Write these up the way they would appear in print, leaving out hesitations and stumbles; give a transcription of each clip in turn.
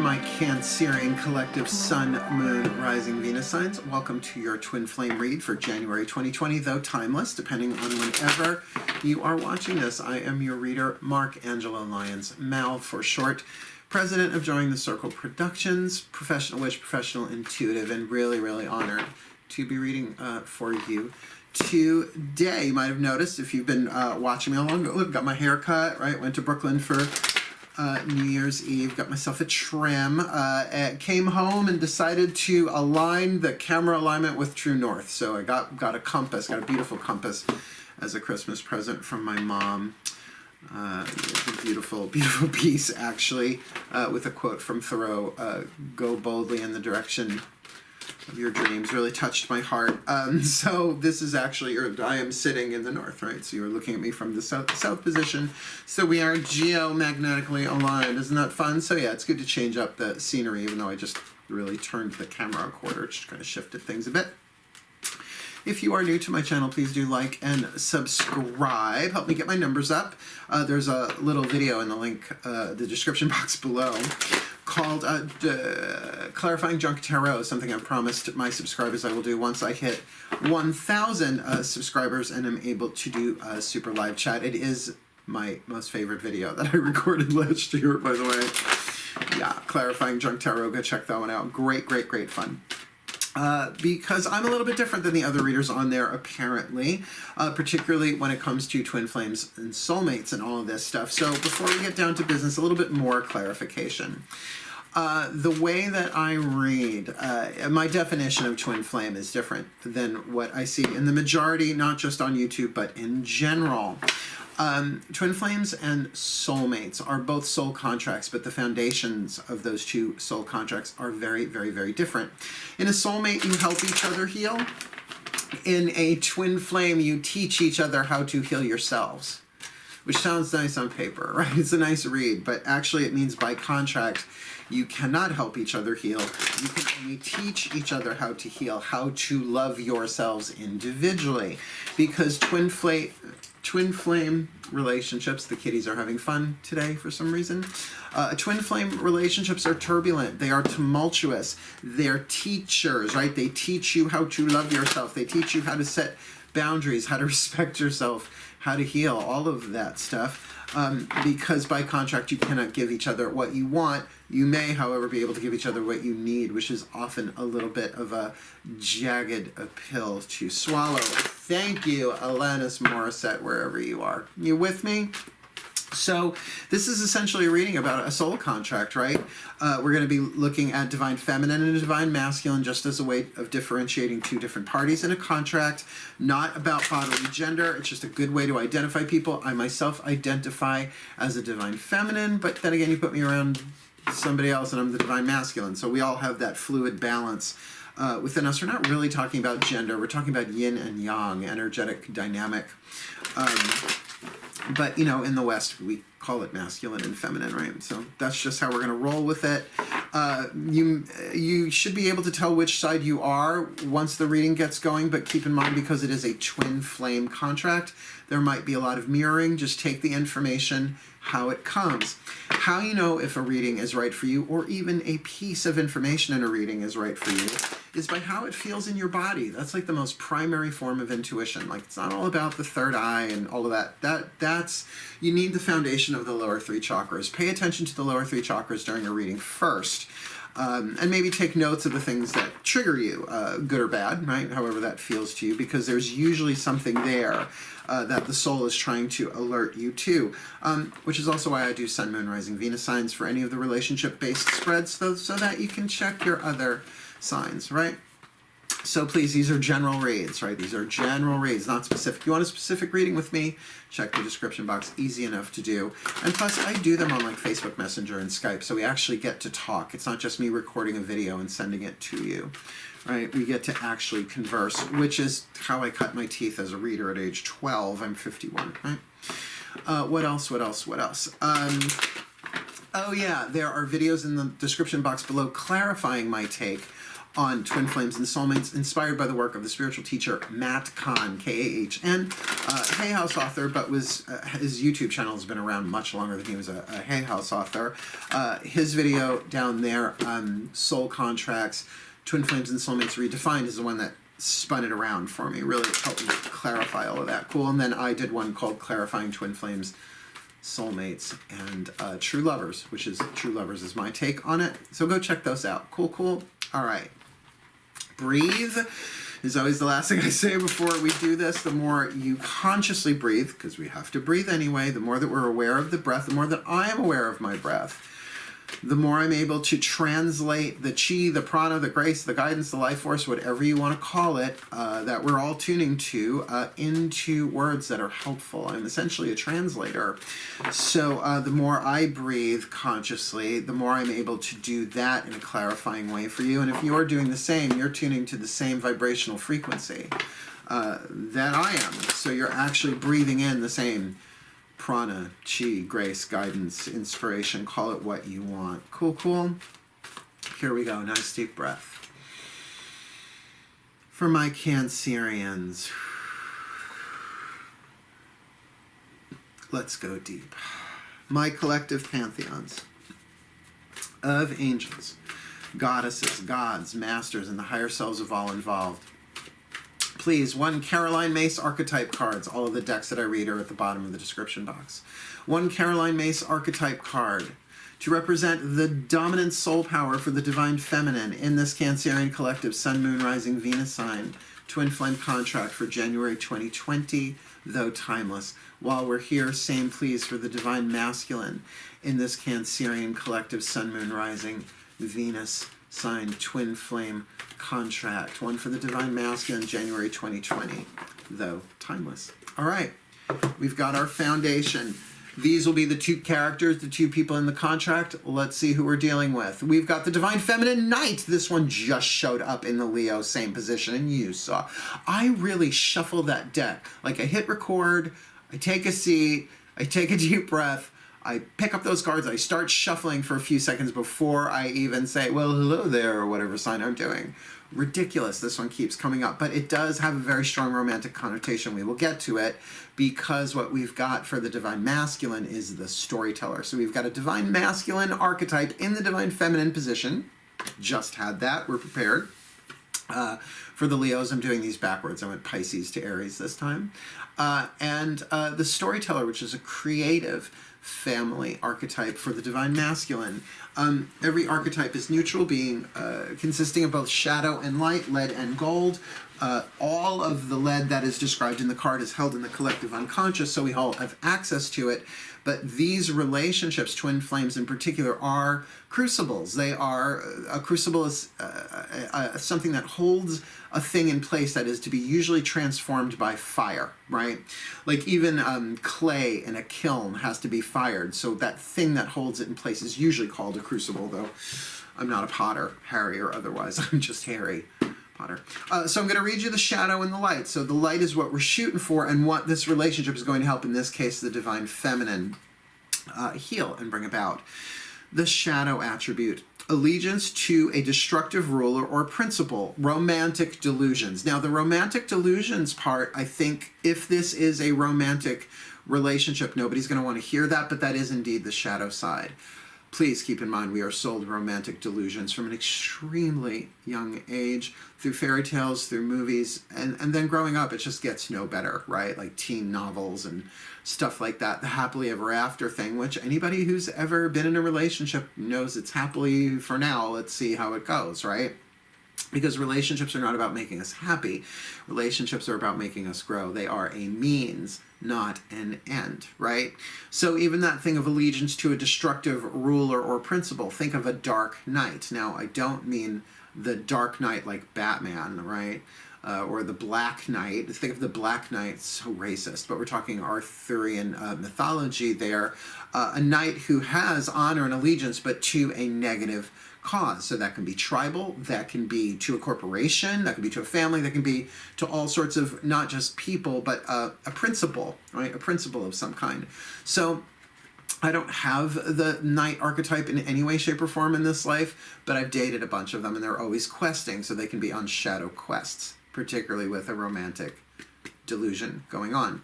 my Cancerian collective Sun, Moon, Rising, Venus signs. Welcome to your Twin Flame read for January 2020, though timeless, depending on whenever you are watching this. I am your reader, Mark Angelo Lyons, Mal for short, president of DrawingTheCircle Productions, professional witch, professional intuitive, and really, really honored to be reading for you today. You might have noticed if you've been watching me along. Look, got my hair cut, right? Went to Brooklyn for New Year's Eve, got myself a trim, came home and decided to align the camera alignment with True North. So I got a compass, got a beautiful compass as a Christmas present from my mom. A beautiful, beautiful piece, actually, with a quote from Thoreau, "Go boldly in the direction of your dreams." Really touched my heart. So this is actually, I am sitting in the north, right? So you're looking at me from the south position. So we are geomagnetically aligned. Isn't that fun? So yeah, it's good to change up the scenery, even though I just really turned the camera a quarter, just kind of shifted things a bit. If you are new to my channel, please do like and subscribe. Help me get my numbers up. There's a little video in the link, the description box below, called Clarifying Junk Tarot, something I promised my subscribers I will do once I hit 1,000 subscribers and I'm able to do a super live chat. It is my most favorite video that I recorded last year, by the way. Yeah, Clarifying Junk Tarot, go check that one out. Great, great, great fun. Because I'm a little bit different than the other readers on there, apparently, particularly when it comes to twin flames and soulmates and all of this stuff. So before we get down to business, a little bit more clarification. The way that I read, my definition of twin flame is different than what I see in the majority, not just on YouTube, but in general. Twin flames and soulmates are both soul contracts, but the foundations of those two soul contracts are very, very, very different. In a soulmate, you help each other heal. In a twin flame, you teach each other how to heal yourselves, which sounds nice on paper, right? It's a nice read, but actually it means by contract, you cannot help each other heal. You can only teach each other how to heal, how to love yourselves individually, because twin flame relationships, the kitties are having fun today for some reason. Twin flame relationships are turbulent. They are tumultuous. They're teachers, right? They teach you how to love yourself. They teach you how to set boundaries, how to respect yourself, how to heal, all of that stuff. Because by contract, you cannot give each other what you want. You may, however, be able to give each other what you need, which is often a little bit of a jagged pill to swallow. Thank you, Alanis Morissette, wherever you are. You with me? So this is essentially a reading about a soul contract, right? We're going to be looking at divine feminine and divine masculine just as a way of differentiating two different parties in a contract, not about bodily gender. It's just a good way to identify people. I myself identify as a divine feminine, but then again, you put me around somebody else and I'm the divine masculine. So we all have that fluid balance within us. We're not really talking about gender. We're talking about yin and yang, energetic dynamic. But, you know, in the West, we call it masculine and feminine, right? So that's just how we're going to roll with it. You should be able to tell which side you are once the reading gets going, but keep in mind, because it is a twin flame contract, there might be a lot of mirroring. Just take the information how it comes. How you know if a reading is right for you, or even a piece of information in a reading is right for you, is by how it feels in your body. That's like the most primary form of intuition. Like, it's not all about the third eye and all of that. That's you need the foundation of the lower three chakras. Pay attention to the lower three chakras during a reading first. And maybe take notes of the things that trigger you, good or bad, right? However that feels to you, because there's usually something there that the soul is trying to alert you to, which is also why I do Sun, Moon, Rising, Venus signs for any of the relationship-based spreads, so that you can check your other signs, right? So please, these are general reads, right? These are general reads, not specific. You want a specific reading with me? Check the description box. Easy enough to do. And plus, I do them on like Facebook Messenger and Skype, so we actually get to talk. It's not just me recording a video and sending it to you, right? We get to actually converse, which is how I cut my teeth as a reader at age 12. I'm 51, right? What else? Oh yeah, there are videos in the description box below clarifying my take on Twin Flames and Soulmates, inspired by the work of the spiritual teacher Matt KAHN, KAHN, Hay House author, but was his YouTube channel has been around much longer than he was a Hay House author. His video down there, Soul Contracts, Twin Flames and Soulmates Redefined, is the one that spun it around for me, really helped me clarify all of that. Cool. And then I did one called Clarifying Twin Flames, Soulmates, and True Lovers, which is True Lovers is my take on it. So go check those out. Cool, cool. All right. Breathe is always the last thing I say before we do this. The more you consciously breathe, because we have to breathe anyway, the more that we're aware of the breath, the more that I am aware of my breath, the more I'm able to translate the chi, the prana, the grace, the guidance, the life force, whatever you want to call it, that we're all tuning to, into words that are helpful. I'm essentially a translator. So the more I breathe consciously, the more I'm able to do that in a clarifying way for you. And if you're doing the same, you're tuning to the same vibrational frequency that I am. So you're actually breathing in the same prana, chi, grace, guidance, inspiration, call it what you want. Cool, cool. Here we go. Nice deep breath. For my Cancerians, let's go deep. My collective pantheons of angels, goddesses, gods, masters, and the higher selves of all involved. Please, 1 Caroline Mace Archetype cards. All of the decks that I read are at the bottom of the description box. 1 Caroline Mace Archetype card to represent the dominant soul power for the divine feminine in this Cancerian collective Sun, Moon, Rising, Venus sign. Twin Flame contract for January 2020, though timeless. While we're here, same please for the divine masculine in this Cancerian collective Sun, Moon, Rising, Venus sign Twin Flame contract. 1 for the divine masculine, January 2020, though timeless. All right, we've got our foundation. These will be the 2 characters, the 2 people in the contract. Let's see who we're dealing with. We've got the divine feminine knight. This one just showed up in the Leo, same position, and you saw. I really shuffle that deck. Like I hit record, I take a seat, I take a deep breath, I pick up those cards, I start shuffling for a few seconds before I even say, well, hello there, or whatever sign I'm doing. Ridiculous, this one keeps coming up, but it does have a very strong romantic connotation. We will get to it, because what we've got for the divine masculine is the storyteller. So we've got a divine masculine archetype in the divine feminine position. Just had that, we're prepared. For the Leos, I'm doing these backwards. I went Pisces to Aries this time. And the storyteller, which is a creative family archetype for the divine masculine. Every archetype is neutral, being consisting of both shadow and light, lead and gold. All of the lead that is described in the card is held in the collective unconscious, so we all have access to it. But these relationships, twin flames in particular, are crucibles. They are, a crucible is something that holds a thing in place that is to be usually transformed by fire, right? Like even clay in a kiln has to be fired, so that thing that holds it in place is usually called a crucible, though I'm not a potter, Harry, or otherwise. I'm just Harry Potter. So I'm going to read you the shadow and the light. So the light is what we're shooting for and what this relationship is going to help, in this case, the divine feminine, heal and bring about. The shadow attribute: allegiance to a destructive ruler or principle, romantic delusions. Now the romantic delusions part, I think if this is a romantic relationship, nobody's going to want to hear that, but that is indeed the shadow side. Please keep in mind we are sold romantic delusions from an extremely young age, through fairy tales, through movies, and then growing up it just gets no better, right? Like teen novels and stuff like that, the happily ever after thing, which anybody who's ever been in a relationship knows it's happily for now, let's see how it goes, right? Because relationships are not about making us happy. Relationships are about making us grow. They are a means, not an end, right? So even that thing of allegiance to a destructive ruler or principle, think of a dark knight. Now, I don't mean the Dark Knight like Batman, right? Or the Black Knight. Think of the Black Knight, so racist, but we're talking Arthurian mythology there. A knight who has honor and allegiance, but to a negative cause. So that can be tribal, that can be to a corporation, that can be to a family, that can be to all sorts of, not just people, but a principle, right? A principle of some kind. So I don't have the knight archetype in any way, shape, or form in this life, but I've dated a bunch of them, and they're always questing, so they can be on shadow quests, particularly with a romantic delusion going on.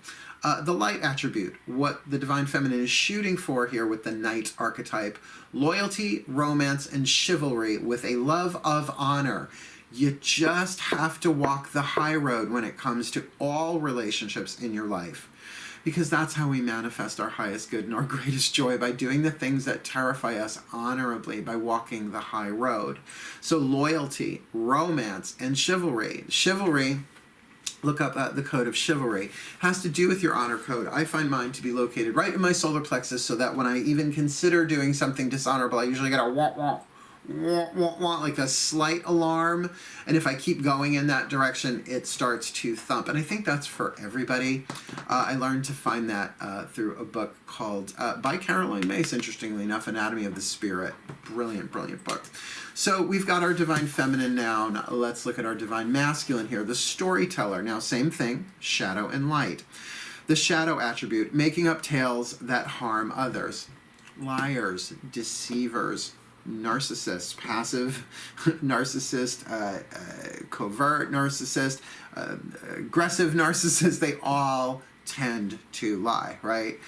The light attribute, what the divine feminine is shooting for here with the knight archetype: loyalty, romance, and chivalry with a love of honor. You just have to walk the high road when it comes to all relationships in your life, because that's how we manifest our highest good and our greatest joy, by doing the things that terrify us honorably, by walking the high road. So loyalty, romance, and chivalry. Chivalry, look up the code of chivalry, has to do with your honor code. I find mine to be located right in my solar plexus, so that when I even consider doing something dishonorable, I usually get a wah wah, like a slight alarm, and if I keep going in that direction, it starts to thump. And I think that's for everybody. I learned to find that through a book called, by Caroline Myss, interestingly enough, Anatomy of the Spirit. Brilliant, brilliant book. So we've got our divine feminine now. Now let's look at our divine masculine here, the storyteller. Now same thing, shadow and light. The shadow attribute, making up tales that harm others. Liars, deceivers, narcissist, passive narcissist, covert narcissist, aggressive narcissist, they all tend to lie, right?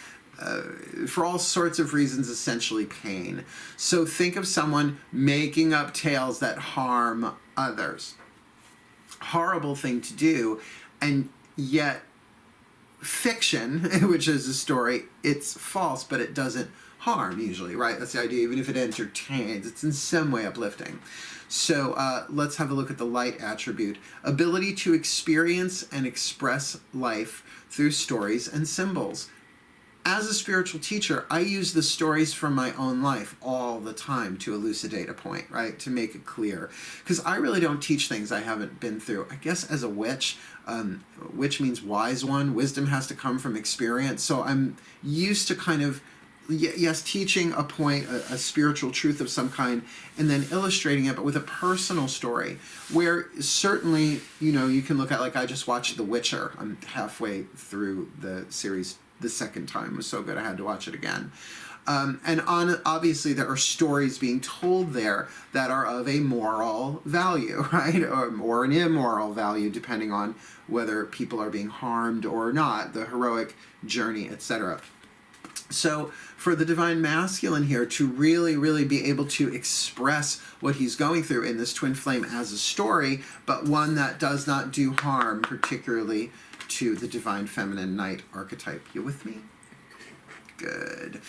For all sorts of reasons, essentially pain. So think of someone making up tales that harm others. Horrible thing to do, and yet fiction, which is a story, it's false, but it doesn't harm usually, right? That's the idea. Even if it entertains, it's in some way uplifting. So let's have a look at the light attribute. Ability to experience and express life through stories and symbols. As a spiritual teacher, I use the stories from my own life all the time to elucidate a point, right? To make it clear. Because I really don't teach things I haven't been through. I guess as a witch, witch means wise one. Wisdom has to come from experience. So I'm used to kind of, yes, teaching a point, a spiritual truth of some kind, and then illustrating it, but with a personal story, where certainly, you know, you can look at, like, I just watched The Witcher. I'm halfway through the series the second time. It was so good I had to watch it again. And obviously there are stories being told there that are of a moral value, right? Or an immoral value, depending on whether people are being harmed or not, the heroic journey, etc. So for the divine masculine here to really, really be able to express what he's going through in this twin flame as a story, but one that does not do harm, particularly to the divine feminine knight archetype. You with me? Good.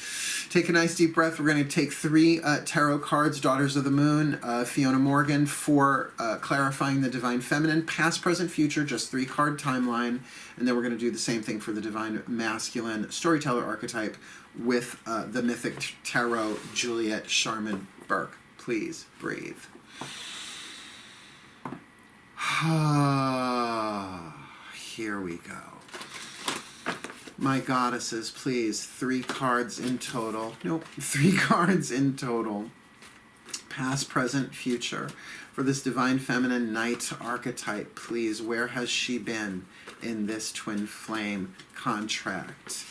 Take a nice deep breath. We're going to take 3 tarot cards, Daughters of the Moon, Fiona Morgan, for clarifying the divine feminine, past, present, future, just 3 card timeline. And then we're going to do the same thing for the divine masculine storyteller archetype with the mythic tarot, Juliet Sharman Burke. Please breathe. Here we go. My goddesses, please, 3 cards in total. Nope, 3 cards in total. Past, present, future. For this divine feminine knight archetype, please, where has she been in this twin flame contract?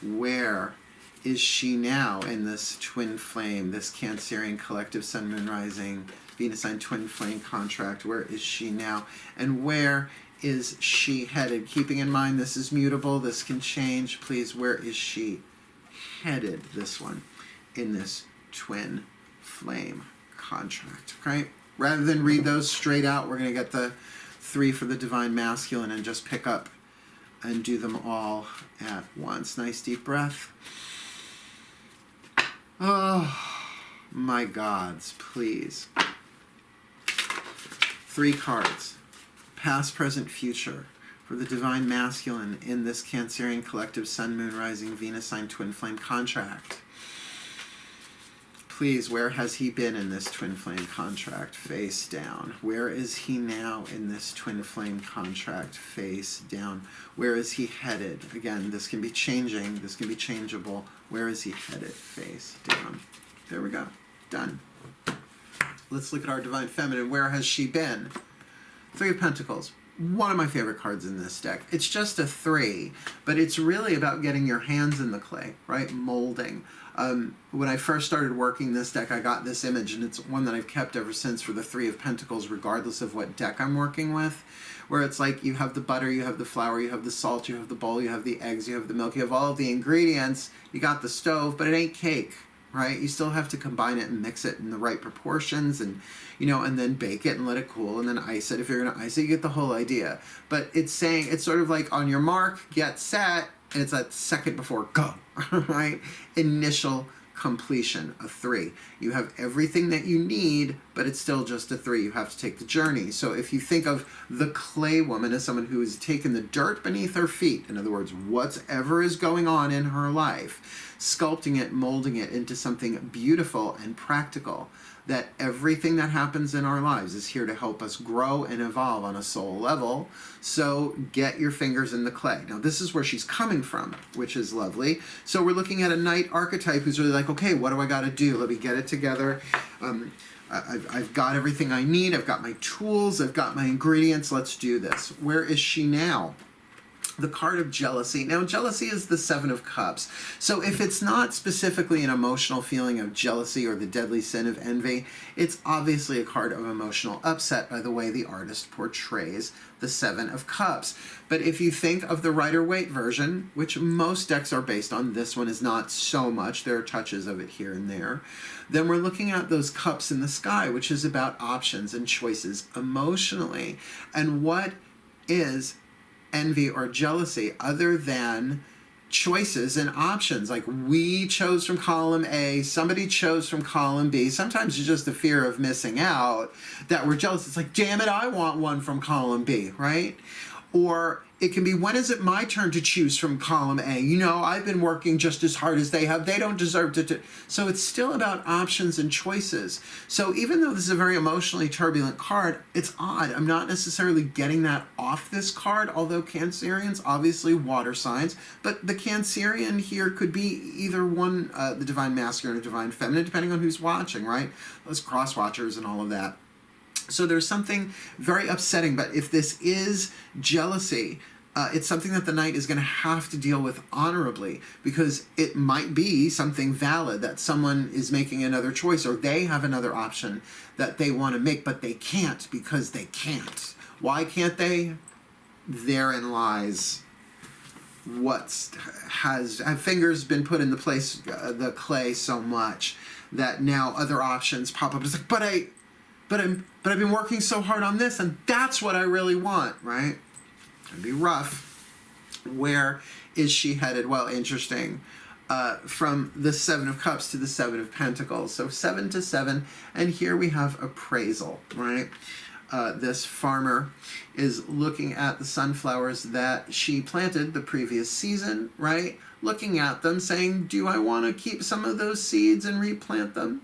Where is she now in this twin flame, this Cancerian collective sun, moon, rising, Venus sign twin flame contract? Where is she now? And where is she headed? Keeping in mind this is mutable, this can change. Please, where is she headed, this one, in this twin flame contract? Okay? Rather than read those straight out, we're going to get the 3 for the divine masculine and just pick up and do them all at once. Nice deep breath. Oh, my gods, please. 3 cards. Past, present, future, for the divine masculine in this Cancerian collective sun, moon, rising, Venus sign twin flame contract. Please, where has he been in this twin flame contract? Face down. Where is he now in this twin flame contract? Face down. Where is he headed? Again, this can be changing. This can be changeable. Where is he headed? Face down. There we go. Done. Let's look at our divine feminine. Where has she been? 3 of Pentacles. one of my favorite cards in this deck. It's just a 3, but it's really about getting your hands in the clay, right? Molding. When I first started working this deck, I got this image, and it's one that I've kept ever since for the 3 of Pentacles, regardless of what deck I'm working with, where it's like you have the butter, you have the flour, you have the salt, you have the bowl, you have the eggs, you have the milk, you have all of the ingredients, you got the stove, but it ain't cake, right? You still have to combine it and mix it in the right proportions, and and then bake it and let it cool, and then ice it. If you're gonna ice it, you get the whole idea. But it's saying, it's sort of like on your mark, get set, and it's that second before go, right? Initial completion, a 3. You have everything that you need, but it's still just a 3. You have to take the journey. So if you think of the clay woman as someone who has taken the dirt beneath her feet, in other words, whatever is going on in her life, sculpting it, molding it into something beautiful and practical, that everything that happens in our lives is here to help us grow and evolve on a soul level. So get your fingers in the clay. Now this is where she's coming from, which is lovely. So we're looking at a knight archetype who's really like, okay, what do I got to do? Let me get it together. I've got everything I need. I've got my tools. I've got my ingredients. Let's do this. Where is she now? The card of jealousy. Now, jealousy is the 7 of Cups. So if it's not specifically an emotional feeling of jealousy or the deadly sin of envy, it's obviously a card of emotional upset by the way the artist portrays the 7 of Cups. But if you think of the Rider-Waite version, which most decks are based on, this one is not so much, there are touches of it here and there, then we're looking at those cups in the sky, which is about options and choices emotionally. And what is envy or jealousy other than choices and options? Like, we chose from column A, somebody chose from column B. Sometimes it's just the fear of missing out that we're jealous. It's like, damn it, I want one from column B, right? Or it can be, when is it my turn to choose from column A? I've been working just as hard as they have. They don't deserve to. So it's still about options and choices. So even though this is a very emotionally turbulent card, it's odd. I'm not necessarily getting that off this card, although Cancerians, obviously water signs. But the Cancerian here could be either one, the divine masculine or divine feminine, depending on who's watching, right? Those cross watchers and all of that. So there's something very upsetting, but if this is jealousy, it's something that the knight is going to have to deal with honorably, because it might be something valid that someone is making another choice, or they have another option that they want to make, but they can't because they can't. Why can't they? Therein lies have fingers been put in the place, the clay so much that now other options pop up. It's like, but I've been working so hard on this, and that's what I really want, right? It'd be rough. Where is she headed? Well, interesting. From the 7 of Cups to the 7 of Pentacles. So 7 to 7, and here we have appraisal, right? This farmer is looking at the sunflowers that she planted the previous season, right? Looking at them, saying, do I want to keep some of those seeds and replant them?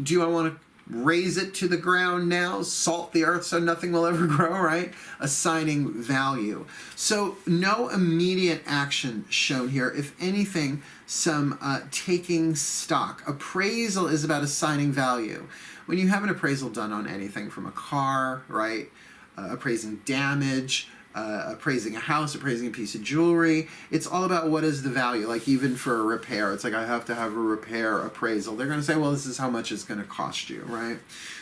Do I want to raise it to the ground now, salt the earth so nothing will ever grow, right? Assigning value. So no immediate action shown here. If anything, some taking stock. Appraisal is about assigning value. When you have an appraisal done on anything from a car, right? Appraising damage, appraising a house, appraising a piece of jewelry. It's all about what is the value. Like even for a repair, it's like I have to have a repair appraisal. They're going to say, well, this is how much it's going to cost you, right?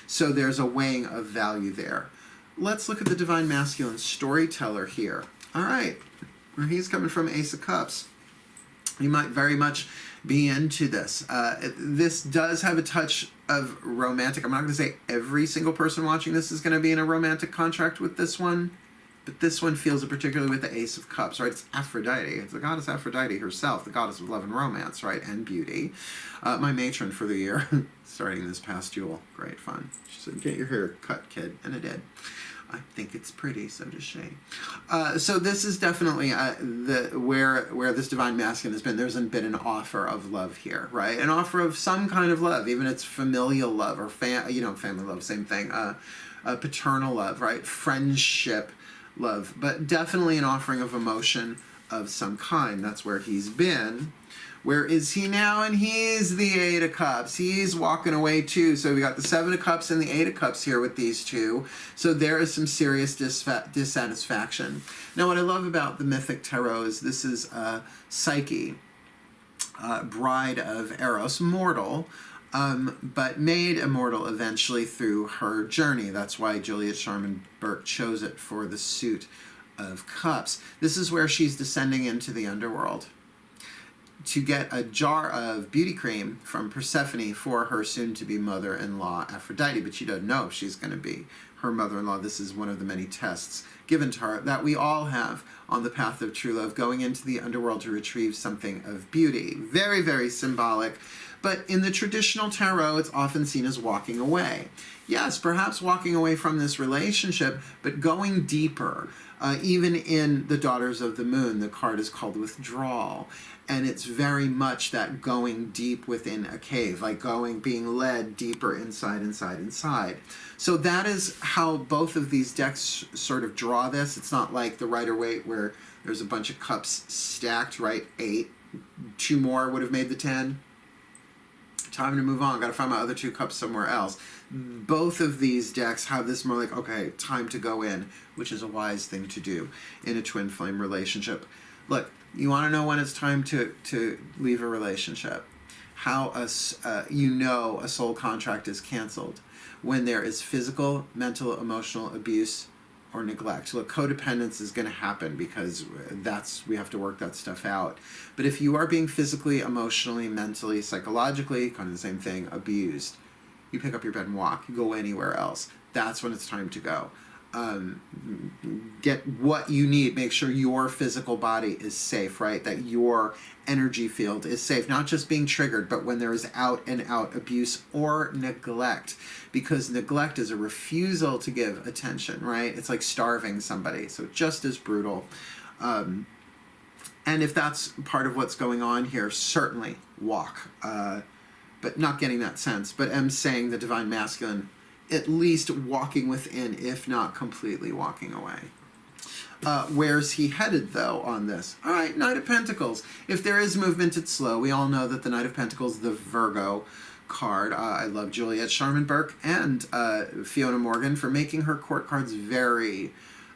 So there's a weighing of value there. Let's look at the Divine Masculine Storyteller here. All right, where he's coming from, Ace of Cups. You might very much be into this. This does have a touch of romantic. I'm not going to say every single person watching this is going to be in a romantic contract with this one. But this one feels it particularly with the Ace of Cups, right? It's Aphrodite. It's the goddess Aphrodite herself, the goddess of love and romance, right? And beauty. My matron for the year, starting this past Jewel. Great fun. She said, get your hair cut, kid. And I did. I think it's pretty, so does she. So this is definitely where this divine masculine has been. There's been an offer of love here, right? An offer of some kind of love, even it's familial love or family love, same thing. Paternal love, right? Friendship love, but definitely an offering of emotion of some kind. That's where he's been. Where is he now? And he's the Eight of Cups. He's walking away too. So we got the Seven of Cups and the Eight of Cups here with these two. So there is some serious dissatisfaction. Now what I love about the Mythic Tarot is this is Psyche, bride of Eros, mortal, but made immortal eventually through her journey. That's why Juliet Sharman Burke chose it for the suit of cups. This is where she's descending into the underworld to get a jar of beauty cream from Persephone for her soon-to-be mother-in-law Aphrodite, but she doesn't know if she's going to be her mother-in-law. This is one of the many tests given to her that we all have on the path of true love, going into the underworld to retrieve something of beauty. Very, very symbolic. But in the traditional tarot, it's often seen as walking away. Yes, perhaps walking away from this relationship, but going deeper. Even in the Daughters of the Moon, the card is called Withdrawal. And it's very much that going deep within a cave, like being led deeper inside. So that is how both of these decks sort of draw this. It's not like the Rider-Waite where there's a bunch of cups stacked, right? 8. 2 more would have made the 10. Time to move on. Got to find my other 2 cups somewhere else. Both of these decks have this more like, okay, time to go in, which is a wise thing to do in a twin flame relationship. Look, you want to know when it's time to leave a relationship. How a soul contract is canceled. When there is physical, mental, emotional abuse, or neglect. Look, codependence is going to happen because we have to work that stuff out. But if you are being physically, emotionally, mentally, psychologically, kind of the same thing, abused, you pick up your bed and walk. You go anywhere else. That's when it's time to go. Get what you need. Make sure your physical body is safe, right? That your energy field is safe. Not just being triggered, but when there is out and out abuse or neglect. Because neglect is a refusal to give attention, right? It's like starving somebody. So just as brutal. And if that's part of what's going on here, certainly walk. But not getting that sense. But I'm saying the Divine Masculine, at least walking within, if not completely walking away. Where's he headed, though, on this? All right, Knight of Pentacles. If there is movement, it's slow. We all know that the Knight of Pentacles, the Virgo card. I love Juliet Sharman Burke and Fiona Morgan for making her court cards very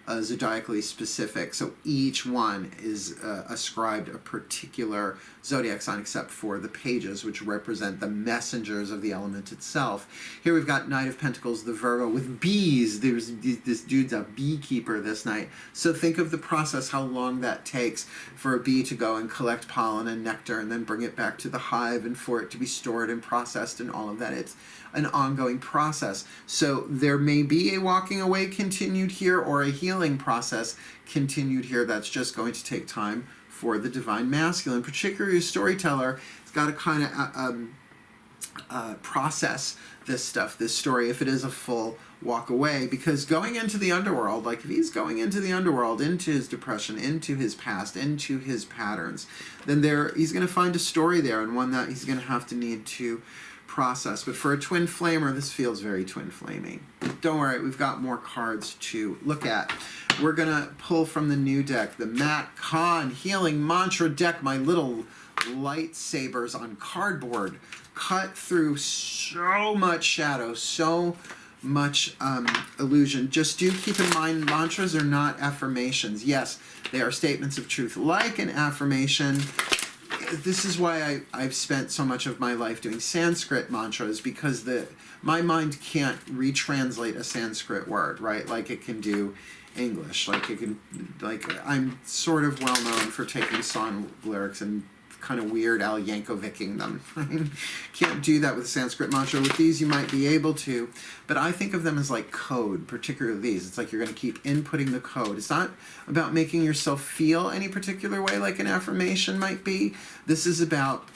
zodiacally specific. So each one is ascribed a particular zodiac sign except for the pages, which represent the messengers of the element itself. Here we've got Knight of Pentacles, the Virgo, with bees. This dude's a beekeeper this night. So think of the process, how long that takes for a bee to go and collect pollen and nectar and then bring it back to the hive and for it to be stored and processed and all of that. It's an ongoing process. So there may be a walking away continued here or a healing process continued here. That's just going to take time for the Divine Masculine, particularly a storyteller. It's got to kind of process this stuff, this story, if it is a full walk away, because going into the underworld, like if he's going into the underworld, into his depression, into his past, into his patterns, then he's going to find a story there, and one that he's going to have to need to process. But for a twin flamer, this feels very twin flaming. Don't worry, we've got more cards to look at. We're gonna pull from the new deck, the KAHN Healing Mantra deck. My little lightsabers on cardboard cut through so much shadow, so much illusion. Just do keep in mind, mantras are not affirmations. Yes, they are statements of truth. Like an affirmation, this is why I've spent so much of my life doing Sanskrit mantras, because my mind can't retranslate a Sanskrit word, right? Like it can do English. I'm sort of well known for taking song lyrics and kind of Weird Al Yankovicing them. Can't do that with Sanskrit mantra. With these, you might be able to, but I think of them as like code, particularly these. It's like you're going to keep inputting the code. It's not about making yourself feel any particular way like an affirmation might be. This is about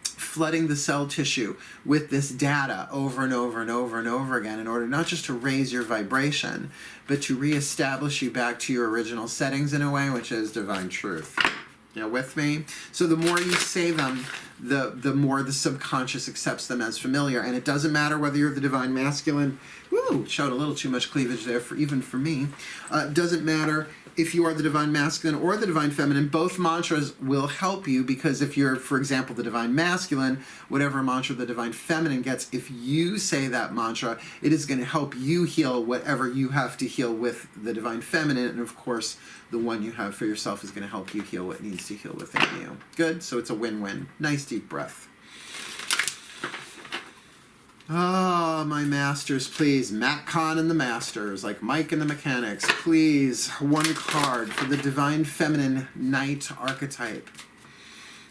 flooding the cell tissue with this data over and over and over and over again in order not just to raise your vibration, but to reestablish you back to your original settings in a way, which is divine truth. You know, with me? So the more you say them, the more the subconscious accepts them as familiar. And it doesn't matter whether you're the divine masculine. Woo, showed a little too much cleavage there even for me. Doesn't matter if you are the divine masculine or the divine feminine. Both mantras will help you, because if you're, for example, the divine masculine, whatever mantra the divine feminine gets, if you say that mantra, it is going to help you heal whatever you have to heal with the divine feminine. And of course, the one you have for yourself is going to help you heal what needs to heal within you. Good. So it's a win-win. Nice deep breath. Oh, my masters, please. Matt Kahn and the masters, like Mike and the mechanics, please. One card for the divine feminine Knight archetype.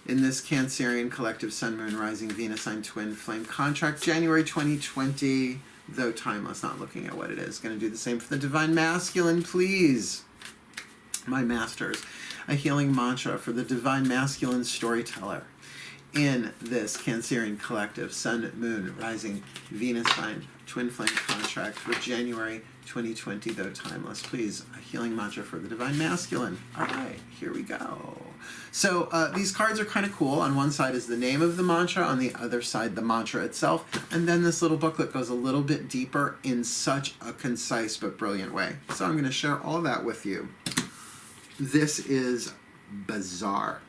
In this Cancerian collective Sun, Moon, Rising, Venus sign twin flame contract, January 2020, though timeless, not looking at what it is. Going to do the same for the divine masculine, please. My masters, a healing mantra for the divine masculine storyteller. In this Cancerian collective Sun, Moon, Rising, Venus sign twin flame contract for January 2020, though timeless, please, a healing mantra for the divine masculine. All right, here we go. So these cards are kind of cool. On one side is the name of the mantra, on the other side the mantra itself, and then this little booklet goes a little bit deeper in such a concise but brilliant way. So I'm going to share all that with you. This is bizarre.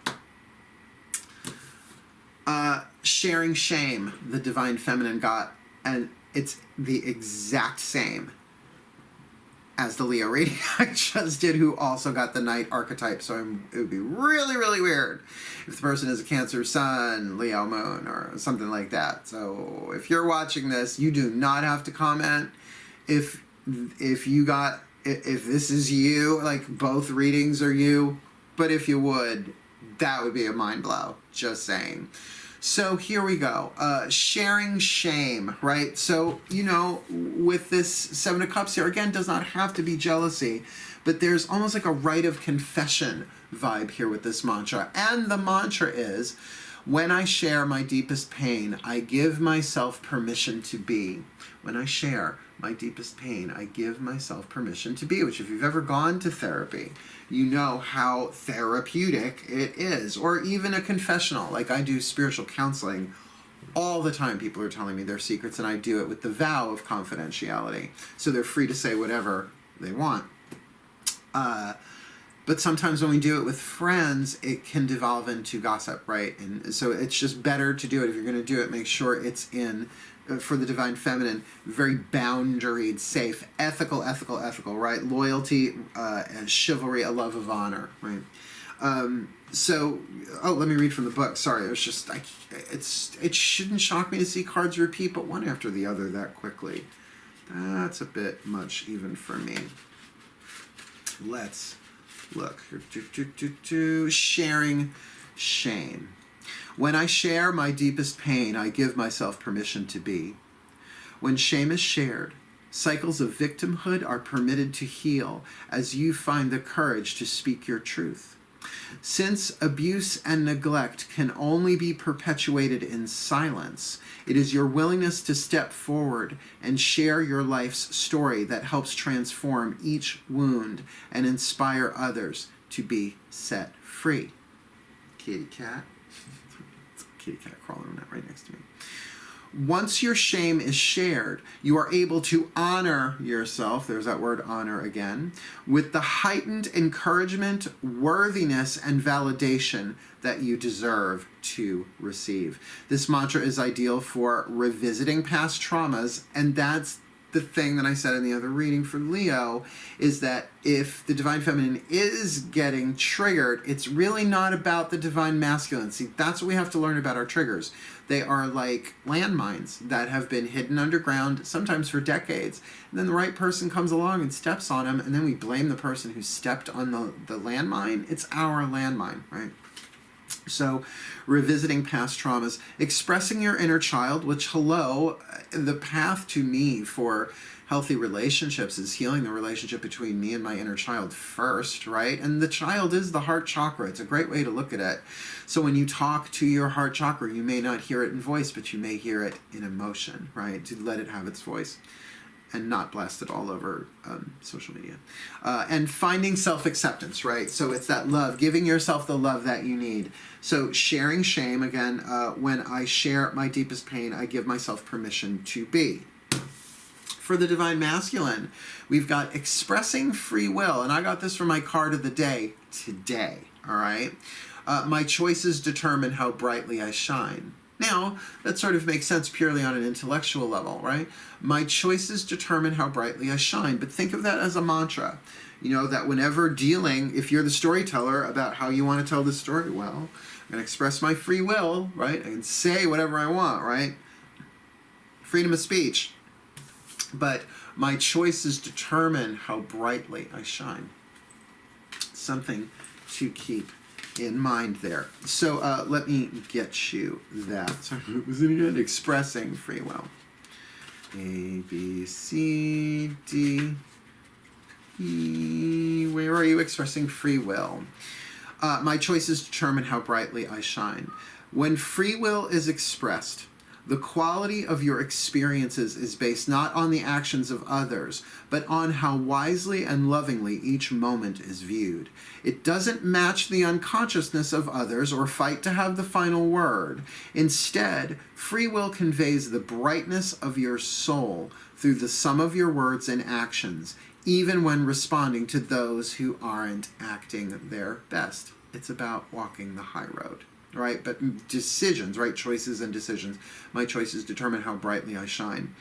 Sharing shame, the divine feminine got, and it's the exact same as the Leo reading I just did, who also got the Knight archetype. So it would be really, really weird if the person is a Cancer Sun, Leo Moon, or something like that. So if you're watching this, you do not have to comment if you got, if this is you, like both readings are you, but if you would, that would be a mind blow, just saying. So here we go. Sharing shame, right? So, you know, with this Seven of Cups here, again, does not have to be jealousy, but there's almost like a rite of confession vibe here with this mantra. And the mantra is, when I share my deepest pain, I give myself permission to be. When I share my deepest pain, I give myself permission to be, which if you've ever gone to therapy, you know how therapeutic it is. Or even a confessional, like I do spiritual counseling all the time. People are telling me their secrets, and I do it with the vow of confidentiality. So they're free to say whatever they want. But sometimes when we do it with friends, it can devolve into gossip, right? And so it's just better to do it. If you're going to do it, make sure it's in, for the divine feminine, very boundaried, safe, ethical, right? Loyalty, and chivalry, a love of honor, right? So, let me read from the book. Sorry, it was just, it shouldn't shock me to see cards repeat, but one after the other that quickly. That's a bit much even for me. Let's look. Sharing shame. When I share my deepest pain, I give myself permission to be. When shame is shared, cycles of victimhood are permitted to heal as you find the courage to speak your truth. Since abuse and neglect can only be perpetuated in silence, it is your willingness to step forward and share your life's story that helps transform each wound and inspire others to be set free. Kitty cat. Kitty cat crawling on that right next to me. Once your shame is shared, you are able to honor yourself, there's that word honor again, with the heightened encouragement, worthiness, and validation that you deserve to receive. This mantra is ideal for revisiting past traumas, and that's the thing that I said in the other reading for Leo, is that if the divine feminine is getting triggered, it's really not about the divine masculine. See, that's what we have to learn about our triggers. They are like landmines that have been hidden underground, sometimes for decades. And then the right person comes along and steps on them, and then we blame the person who stepped on the landmine. It's our landmine, right? So, revisiting past traumas, expressing your inner child, which, hello, the path to me for healthy relationships is healing the relationship between me and my inner child first, right? And the child is the heart chakra. It's a great way to look at it. So when you talk to your heart chakra, you may not hear it in voice, but you may hear it in emotion, right? To let it have its voice. and not blast it all over social media. And finding self-acceptance, right? So it's that love, giving yourself the love that you need. So sharing shame, again, when I share my deepest pain, I give myself permission to be. For the Divine Masculine, we've got expressing free will, and I got this from my card of the day today, all right? My choices determine how brightly I shine. Now, that sort of makes sense purely on an intellectual level, right? My choices determine how brightly I shine, but think of that as a mantra. You know, that whenever dealing, if you're the storyteller about how you want to tell the story, well, I'm going to express my free will, right? I can say whatever I want, right? Freedom of speech. But my choices determine how brightly I shine. Something to keep in mind there. So let me get you that. Sorry, what was it again? Expressing free will. A, B, C, D, E. Where are you? Expressing free will. My choices determine how brightly I shine. When free will is expressed, the quality of your experiences is based not on the actions of others, but on how wisely and lovingly each moment is viewed. It doesn't match the unconsciousness of others or fight to have the final word. Instead, free will conveys the brightness of your soul through the sum of your words and actions, even when responding to those who aren't acting their best. It's about walking the high road. Right, but decisions, right, choices and decisions. My choices determine how brightly I shine.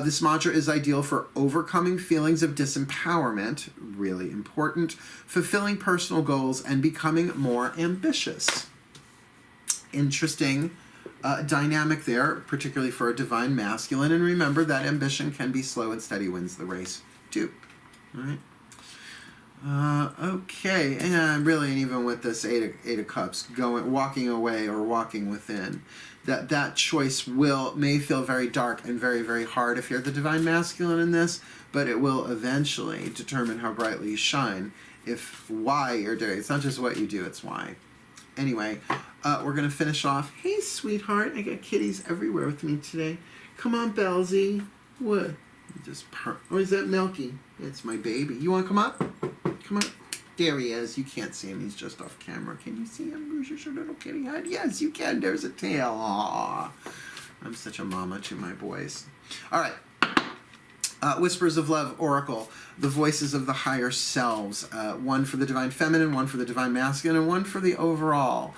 This mantra is ideal for overcoming feelings of disempowerment, really important, fulfilling personal goals, and becoming more ambitious. Interesting dynamic there, particularly for a Divine Masculine. And remember that ambition can be slow and steady wins the race, too. All right. Okay, and really, and even with this Eight of Cups, walking away or walking within, that choice may feel very dark and very, very hard if you're the Divine Masculine in this, but it will eventually determine how brightly you shine. If why you're doing it. It's not just what you do, it's why. Anyway, we're going to finish off. Hey, sweetheart, I got kitties everywhere with me today. Come on, Belzy. What? Or is that Milky? It's my baby. You want to come up? Come on. There he is. You can't see him. He's just off camera. Can you see him? Where's your little kitty head? Yes, you can. There's a tail. Aww. I'm such a mama to my boys. All right. Whispers of Love Oracle. The voices of the higher selves. One for the Divine Feminine, one for the Divine Masculine, and one for the overall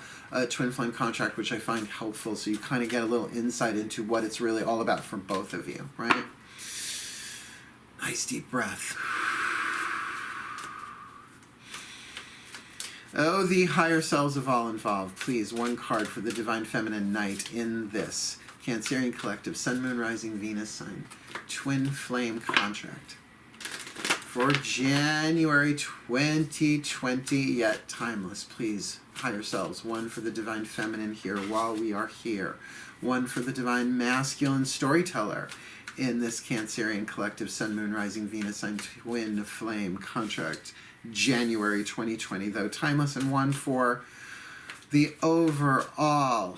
Twin Flame contract, which I find helpful so you kind of get a little insight into what it's really all about for both of you, right? Nice deep breath. Oh, the higher selves of all involved. Please, one card for the Divine Feminine Knight in this Cancerian Collective, Sun, Moon, Rising, Venus sign, Twin Flame contract for January 2020, yet timeless. Please, higher selves. One for the Divine Feminine here while we are here. One for the Divine Masculine Storyteller in this Cancerian Collective, Sun, Moon, Rising, Venus sign, Twin Flame contract, January 2020, though timeless, and one for the overall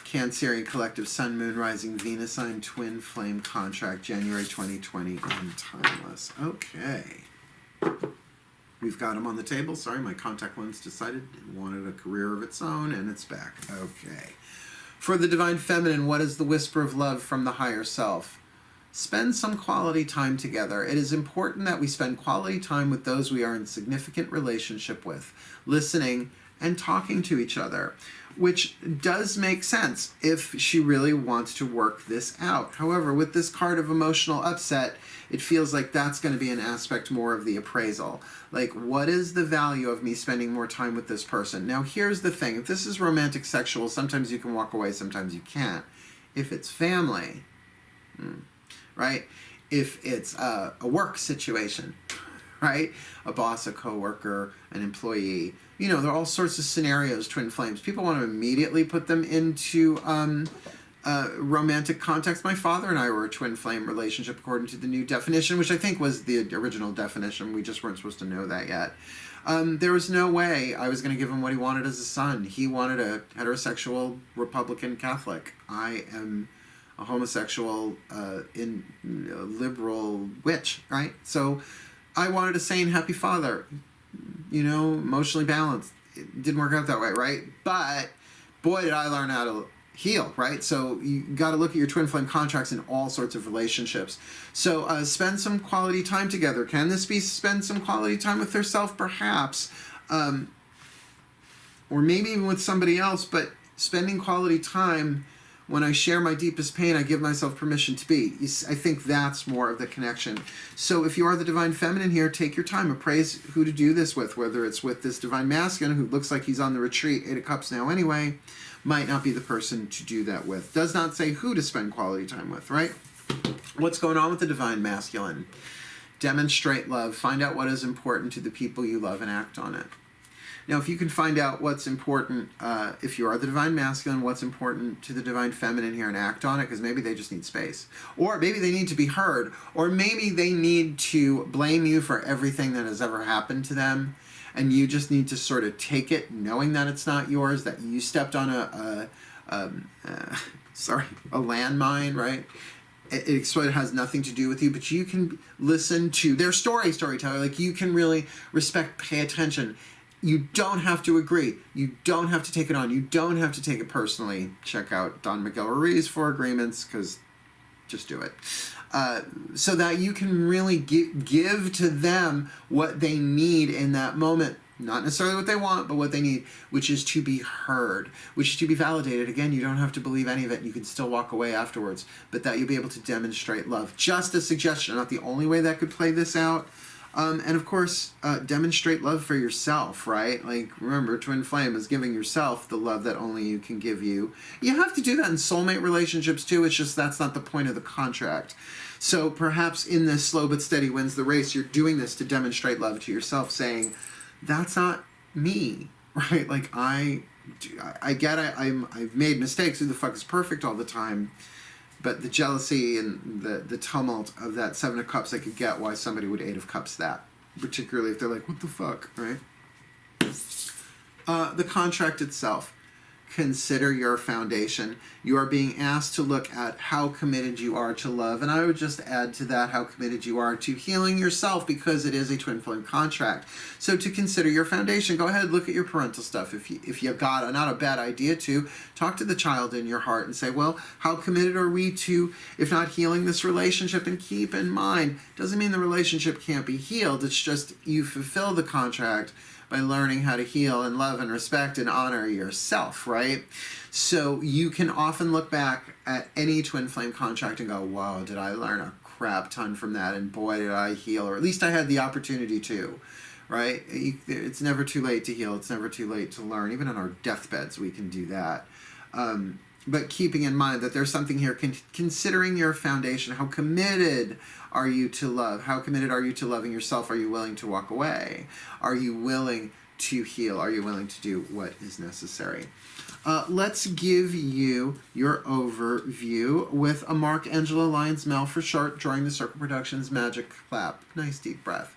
Cancerian Collective, Sun, Moon, Rising, Venus sign, Twin Flame contract, January 2020, and timeless. Okay. We've got them on the table. Sorry, my contact lens decided it wanted a career of its own, and it's back. Okay. For the Divine Feminine, what is the whisper of love from the higher self? Spend some quality time together. It is important that we spend quality time with those we are in significant relationship with, listening and talking to each other, which does make sense if she really wants to work this out. However, with this card of emotional upset, it feels like that's going to be an aspect more of the appraisal. Like, what is the value of me spending more time with this person? Now, here's the thing. If this is romantic sexual, sometimes you can walk away, sometimes you can't. If it's family, right? If it's a work situation, right? A boss, a coworker, an employee. You know, there are all sorts of scenarios, twin flames. People want to immediately put them into romantic context. My father and I were a twin flame relationship according to the new definition, which I think was the original definition. We just weren't supposed to know that yet. There was no way I was going to give him what he wanted as a son. He wanted a heterosexual Republican Catholic. I am a homosexual, liberal witch, right? So I wanted a sane, happy father, you know, emotionally balanced. It didn't work out that way, right? But boy, did I learn how to heal, right? So you got to look at your twin flame contracts in all sorts of relationships. So spend some quality time together. Can this be spend some quality time with herself? Perhaps. Or maybe even with somebody else, but spending quality time, when I share my deepest pain, I give myself permission to be. I think that's more of the connection. So if you are the divine feminine here, take your time. Appraise who to do this with, whether it's with this divine masculine who looks like he's on the retreat, 8 of Cups now anyway, might not be the person to do that with. Does not say who to spend quality time with, right? What's going on with the divine masculine? Demonstrate love. Find out what is important to the people you love and act on it. Now, if you can find out what's important, if you are the divine masculine, what's important to the divine feminine here and act on it, because maybe they just need space. Or maybe they need to be heard. Or maybe they need to blame you for everything that has ever happened to them. And you just need to sort of take it, knowing that it's not yours, that you stepped on a landmine, right? It sort of has nothing to do with you, but you can listen to their storyteller. Like, you can really respect, pay attention. You don't have to agree. You don't have to take it on. You don't have to take it personally. Check out Don Miguel Ruiz for agreements, because just do it. So that you can really give to them what they need in that moment. Not necessarily what they want, but what they need, which is to be heard, which is to be validated. Again, you don't have to believe any of it. You can still walk away afterwards, but that you'll be able to demonstrate love. Just a suggestion, not the only way that could play this out. And of course, demonstrate love for yourself, right? Like, remember, twin flame is giving yourself the love that only you can give you. You have to do that in soulmate relationships too. It's just that's not the point of the contract. So perhaps in this slow but steady wins the race, you're doing this to demonstrate love to yourself, saying, that's not me, right? Like, I get it. I've made mistakes. Who the fuck is perfect all the time? But the jealousy and the tumult of that 7 of Cups, I could get why somebody would 8 of Cups that. Particularly if they're like, what the fuck, right? The contract itself. Consider your foundation. You are being asked to look at how committed you are to love. And I would just add to that how committed you are to healing yourself, because it is a twin flame contract. So to consider your foundation, go ahead, look at your parental stuff. If you got not a bad idea to, talk to the child in your heart and say, well, how committed are we to, if not healing this relationship? And keep in mind, doesn't mean the relationship can't be healed. It's just you fulfill the contract by learning how to heal and love and respect and honor yourself, right? So you can often look back at any twin flame contract and go, wow, did I learn a crap ton from that? And boy, did I heal, or at least I had the opportunity to, right? It's never too late to heal. It's never too late to learn. Even on our deathbeds, we can do that. But keeping in mind that there's something here, considering your foundation, how committed are you to love? How committed are you to loving yourself? Are you willing to walk away? Are you willing to heal? Are you willing to do what is necessary? Let's give you your overview with a Mark Angela Lyons Mel for short, Drawing the Circle Productions Magic Clap. Nice deep breath.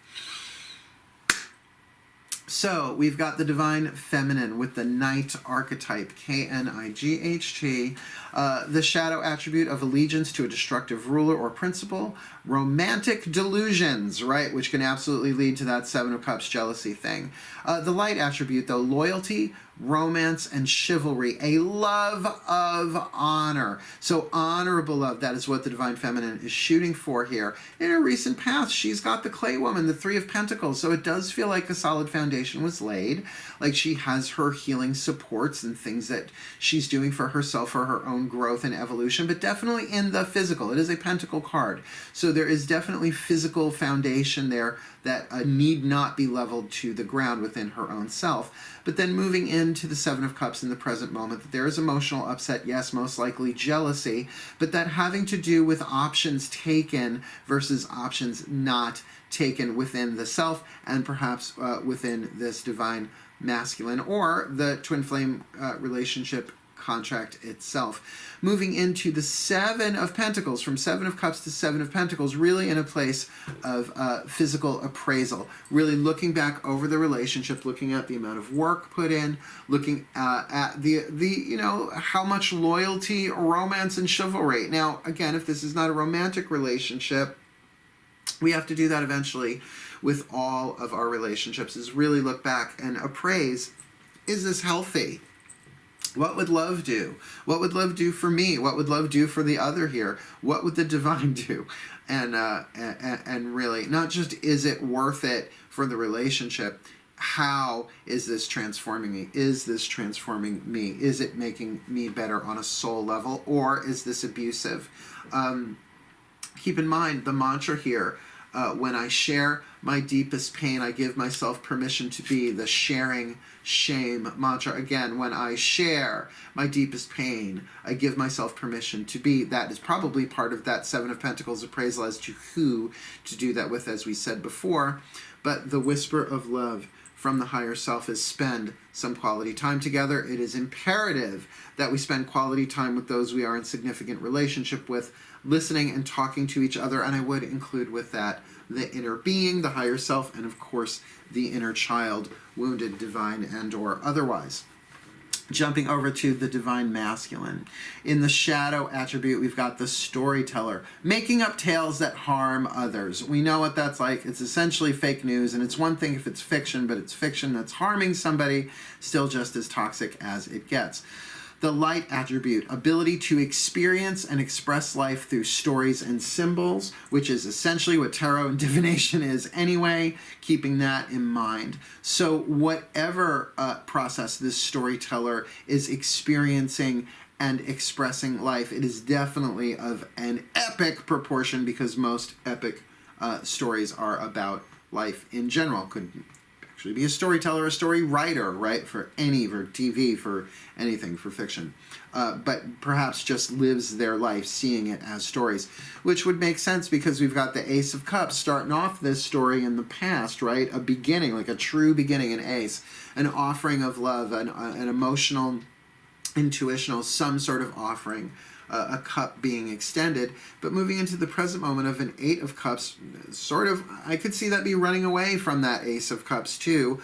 So we've got the divine feminine with the Knight archetype, KNIGHT, the shadow attribute of allegiance to a destructive ruler or principle, romantic delusions, right, which can absolutely lead to that 7 of Cups jealousy thing. The light attribute, though, loyalty, romance, and chivalry, a love of honor. So honorable love, that is what the divine feminine is shooting for here. In her recent past, she's got the clay woman, the 3 of Pentacles, so it does feel like a solid foundation was laid, like she has her healing supports and things that she's doing for herself for her own growth and evolution, but definitely in the physical. It is a Pentacle card, so there is definitely physical foundation there that need not be leveled to the ground within her own self. But then moving into the 7 of Cups in the present moment, that there is emotional upset, yes, most likely jealousy, but that having to do with options taken versus options not taken within the self, and perhaps within this divine masculine or the twin flame relationship contract itself. Moving into the Seven of Pentacles, from Seven of Cups to Seven of Pentacles, really in a place of physical appraisal, really looking back over the relationship, looking at the amount of work put in, looking at the how much loyalty, romance, and chivalry. Now, again, if this is not a romantic relationship, we have to do that eventually with all of our relationships, is really look back and appraise, is this healthy? What would love do? What would love do for me? What would love do for the other here? What would the divine do? And really, not just is it worth it for the relationship, how is this transforming me? Is this transforming me? Is it making me better on a soul level, or is this abusive? Keep in mind the mantra here, when I share my deepest pain, I give myself permission to be, the sharing shame mantra. Again, when I share my deepest pain, I give myself permission to be. That is probably part of that Seven of Pentacles appraisal as to who to do that with, as we said before. But the whisper of love from the higher self is spend some quality time together. It is imperative that we spend quality time with those we are in significant relationship with, listening and talking to each other, and I would include with that the inner being, the higher self, and of course the inner child, wounded, divine, and or otherwise. Jumping over to the divine masculine. In the shadow attribute, we've got the storyteller, making up tales that harm others. We know what that's like. It's essentially fake news, and it's one thing if it's fiction, but it's fiction that's harming somebody, still just as toxic as it gets. The light attribute, ability to experience and express life through stories and symbols, which is essentially what tarot and divination is anyway, keeping that in mind. So whatever process this storyteller is experiencing and expressing life, it is definitely of an epic proportion, because most epic stories are about life in general. Could actually be a storyteller, a story writer, right? For TV, for anything, for fiction. But perhaps just lives their life seeing it as stories, which would make sense because we've got the Ace of Cups starting off this story in the past, right? A beginning, like a true beginning, an ace, an offering of love, an emotional, intuitional, some sort of offering. A cup being extended, but moving into the present moment of an Eight of Cups, sort of, I could see that be running away from that Ace of Cups too,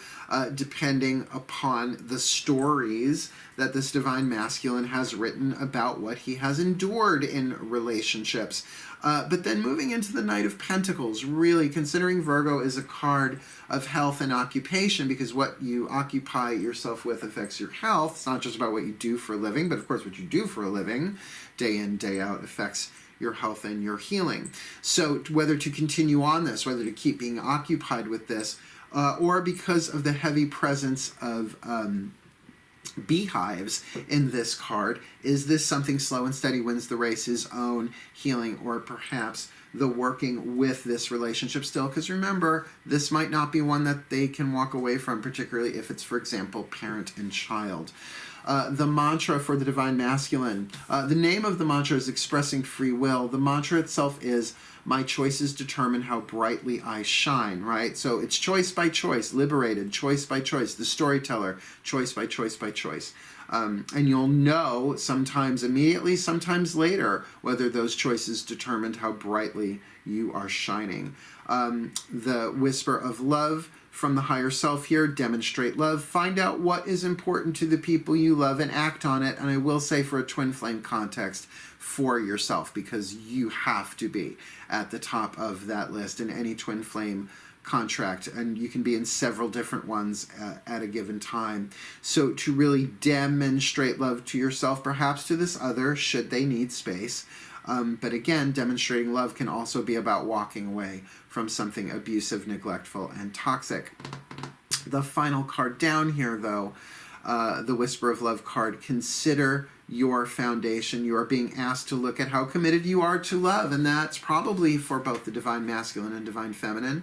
depending upon the stories that this divine masculine has written about what he has endured in relationships. But then moving into the Knight of Pentacles, really considering Virgo is a card of health and occupation, because what you occupy yourself with affects your health. It's not just about what you do for a living, but of course what you do for a living, day in, day out, affects your health and your healing. So whether to continue on this, whether to keep being occupied with this, or because of the heavy presence of beehives in this card, is this something slow and steady wins the race, his own healing, or perhaps the working with this relationship still? Because remember, this might not be one that they can walk away from, particularly if it's, for example, parent and child. The mantra for the divine masculine. The name of the mantra is expressing free will. The mantra itself is, my choices determine how brightly I shine, right? So it's choice by choice, liberated, choice by choice. The storyteller, choice by choice by choice. And you'll know sometimes immediately, sometimes later, whether those choices determined how brightly you are shining. The whisper of love from the higher self here, demonstrate love. Find out what is important to the people you love and act on it. And I will say, for a twin flame context, for yourself, because you have to be at the top of that list in any twin flame contract, and you can be in several different ones at a given time. So to really demonstrate love to yourself, perhaps to this other, should they need space. But again, demonstrating love can also be about walking away from something abusive, neglectful, and toxic. The final card down here, though, the Whisper of Love card, consider your foundation. You are being asked to look at how committed you are to love, and that's probably for both the divine masculine and divine feminine,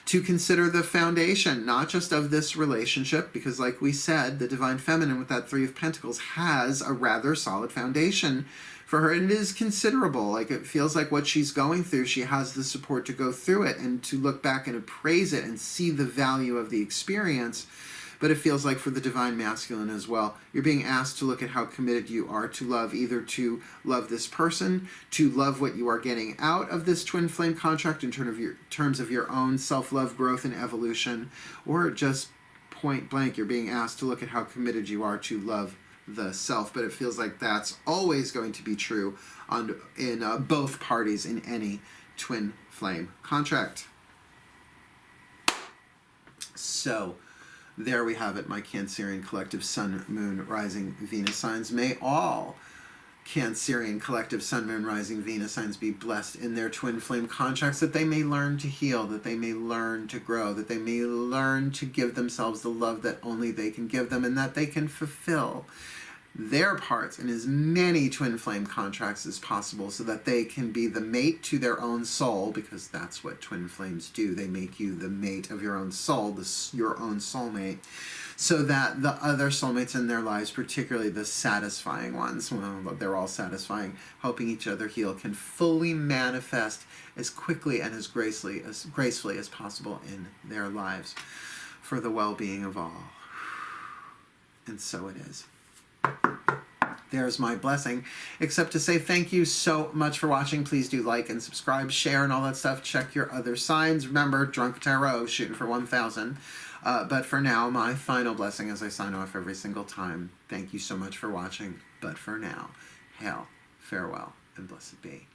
to consider the foundation, not just of this relationship, because like we said, the divine feminine with that Three of Pentacles has a rather solid foundation for her, and it is considerable. Like, it feels like what she's going through, she has the support to go through it and to look back and appraise it and see the value of the experience. But it feels like for the divine masculine as well, you're being asked to look at how committed you are to love, either to love this person, to love what you are getting out of this twin flame contract in terms of your own self-love, growth, and evolution, or just point blank, you're being asked to look at how committed you are to love the self. But it feels like that's always going to be true in both parties in any twin flame contract. So there we have it, my Cancerian collective Sun, Moon, Rising, Venus signs. May all Cancerian collective Sun, Moon, Rising, Venus signs be blessed in their twin flame contracts, that they may learn to heal, that they may learn to grow, that they may learn to give themselves the love that only they can give them, and that they can fulfill their parts in as many twin flame contracts as possible, so that they can be the mate to their own soul, because that's what twin flames do. They make you the mate of your own soul, your own soulmate, so that the other soulmates in their lives, particularly the satisfying ones, well, they're all satisfying, helping each other heal, can fully manifest as quickly and as gracefully as possible in their lives for the well-being of all. And so it is. There's my blessing, except to say thank you so much for watching. Please do like and subscribe, share, and all that stuff. Check your other signs. Remember, Drunk Tarot, shooting for 1,000. But for now, my final blessing as I sign off every single time. Thank you so much for watching. But for now, hail, farewell, and blessed be.